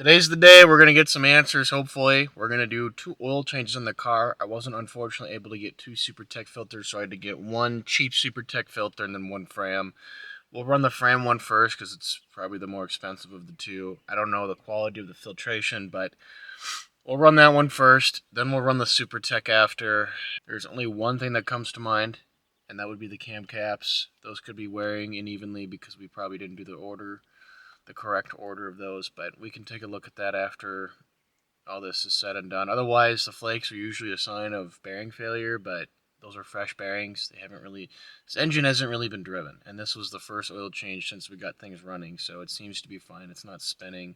Today's the day. We're going to get some answers, hopefully. We're going to do 2 oil changes in the car. I wasn't unfortunately able to get 2 SuperTech filters, so I had to get 1 cheap SuperTech filter and then 1 Fram. We'll run the Fram one first because it's probably the more expensive of the 2. I don't know the quality of the filtration, but we'll run that one first. Then we'll run the SuperTech after. There's only one thing that comes to mind, and that would be the cam caps. Those could be wearing unevenly because we probably didn't do the correct order of those, but we can take a look at that after all this is said and done. Otherwise, the flakes are usually a sign of bearing failure, but those are fresh bearings. This engine hasn't really been driven, and this was the first oil change since we got things running, so it seems to be fine. It's not spinning.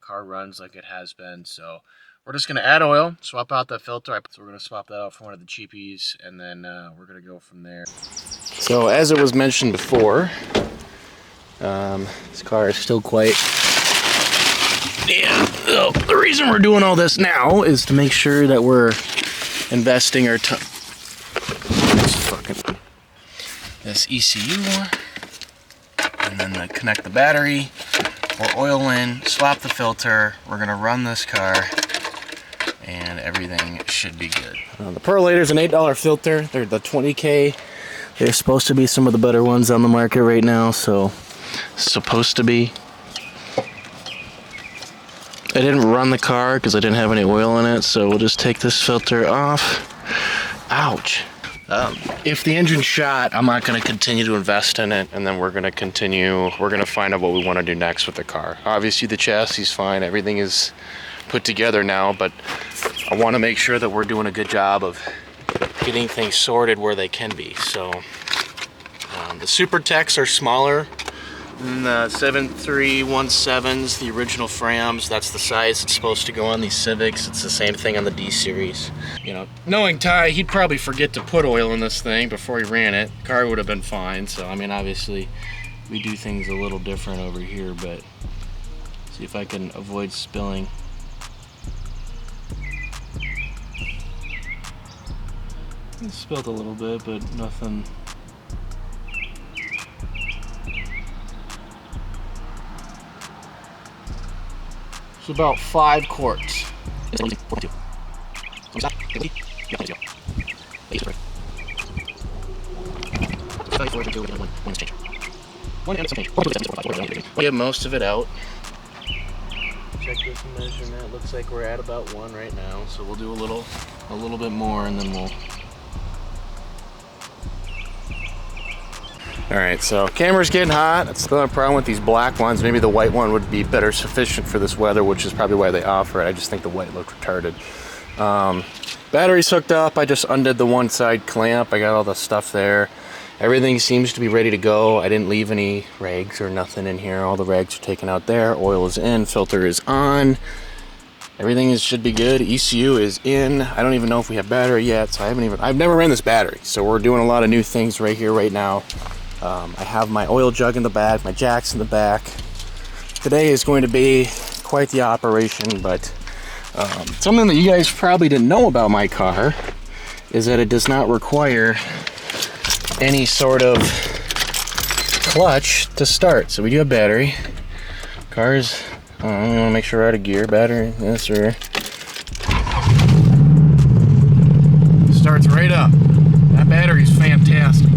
Car runs like it has been, so we're just going to add oil, swap out the filter. So we're going to swap that out for one of the cheapies, and then we're going to go from there. So as it was mentioned before, this car is still quite... Yeah, so the reason we're doing all this now is to make sure that we're investing our time. This ECU, and then connect the battery, pour oil in, swap the filter. We're going to run this car, and everything should be good. The Perlator is an $8 filter. They're the 20K. They're supposed to be some of the better ones on the market right now, so... supposed to be. I didn't run the car because I didn't have any oil in it, so we'll just take this filter off. Ouch. If the engine's shot, I'm not going to continue to invest in it, and then we're going to find out what we want to do next with the car. Obviously the chassis is fine, everything is put together now, but I want to make sure that we're doing a good job of getting things sorted where they can be. So the SuperTechs are smaller. And the 7317s, the original Frams, that's the size it's supposed to go on these Civics. It's the same thing on the D series. You know, knowing Ty, he'd probably forget to put oil in this thing before he ran it. Car would have been fine. So, I mean, obviously, we do things a little different over here, but see if I can avoid spilling. It spilled a little bit, but nothing. It's about 5 quarts. Get most of it out. Check this measurement. Looks like we're at about 1 right now, so we'll do a little bit more, and then we'll. Alright, so camera's getting hot. That's the only problem with these black ones. Maybe the white one would be better sufficient for this weather, which is probably why they offer it. I just think the white looked retarded. Battery's hooked up. I just undid the one side clamp. I got all the stuff there. Everything seems to be ready to go. I didn't leave any rags or nothing in here. All the rags are taken out there. Oil is in. Filter is on. Everything should be good. ECU is in. I don't even know if we have battery yet, so I've never ran this battery. So we're doing a lot of new things right here, right now. I have my oil jug in the back, my jacks in the back. Today is going to be quite the operation, but something that you guys probably didn't know about my car is that it does not require any sort of clutch to start. So we do have battery. Cars, we want to make sure we're out of gear. Battery, yes sir. Starts right up. That battery's fantastic.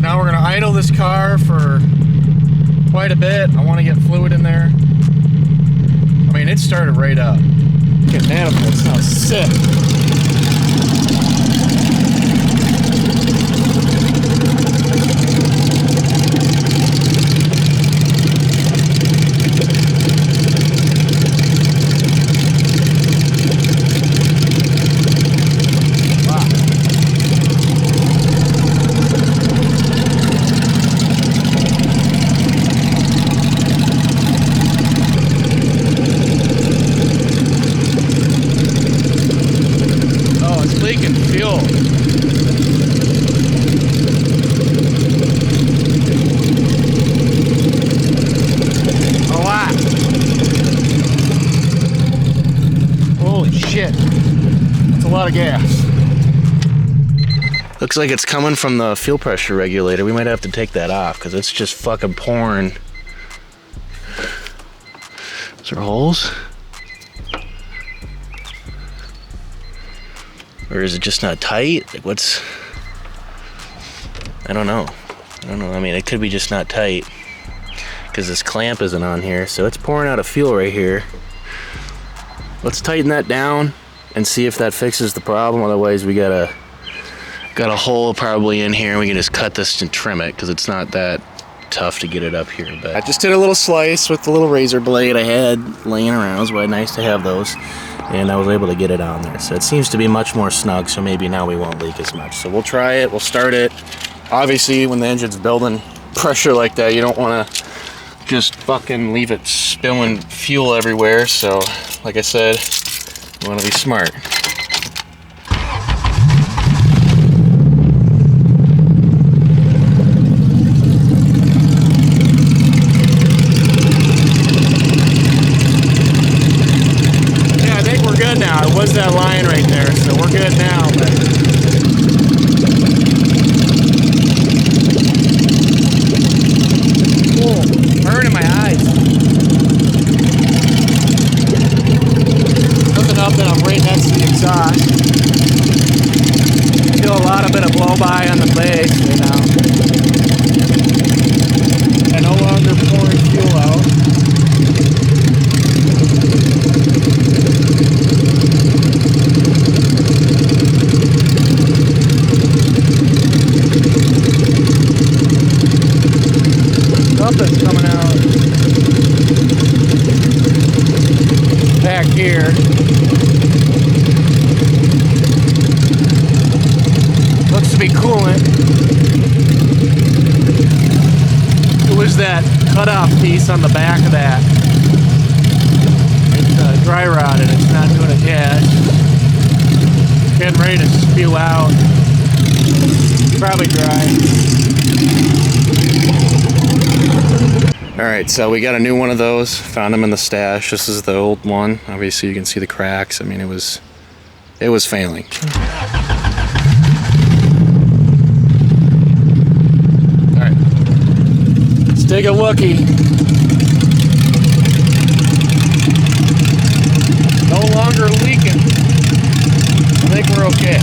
Now we're going to idle this car for quite a bit. I want to get fluid in there. I mean, it started right up. Get an animal, it sounds sick. Of gas. Looks like it's coming from the fuel pressure regulator. We might have to take that off because it's just fucking pouring. So Is there holes? Or is it just not tight? Like what's... I don't know. I mean, it could be just not tight because this clamp isn't on here, so it's pouring out of fuel right here. Let's tighten that down and see if that fixes the problem. Otherwise, we got a hole probably in here, and we can just cut this and trim it because it's not that tough to get it up here. But I just did a little slice with the little razor blade I had laying around. It was really nice to have those, and I was able to get it on there. So it seems to be much more snug, so maybe now we won't leak as much. So we'll try it, we'll start it. Obviously, when the engine's building pressure like that, you don't want to just fucking leave it spilling fuel everywhere. So, like I said, you want to be smart. Yeah, I think we're good now. It was that line right there, so we're good now. Burn in my eyes. Looking up that I'm right next to the exhaust. I feel a lot of bit of blow by on the base right now. And no longer pouring fuel out. Something's coming out back here. Looks to be coolant. It was that cutoff piece on the back of that. It's dry rotted. It's not doing it yet. Getting ready to spew out. Probably dry. Alright, so we got a new one of those. Found them in the stash. This is the old one. Obviously you can see the cracks. I mean, it was failing. Alright. Let's take a lookie. No longer leaking. I think we're okay.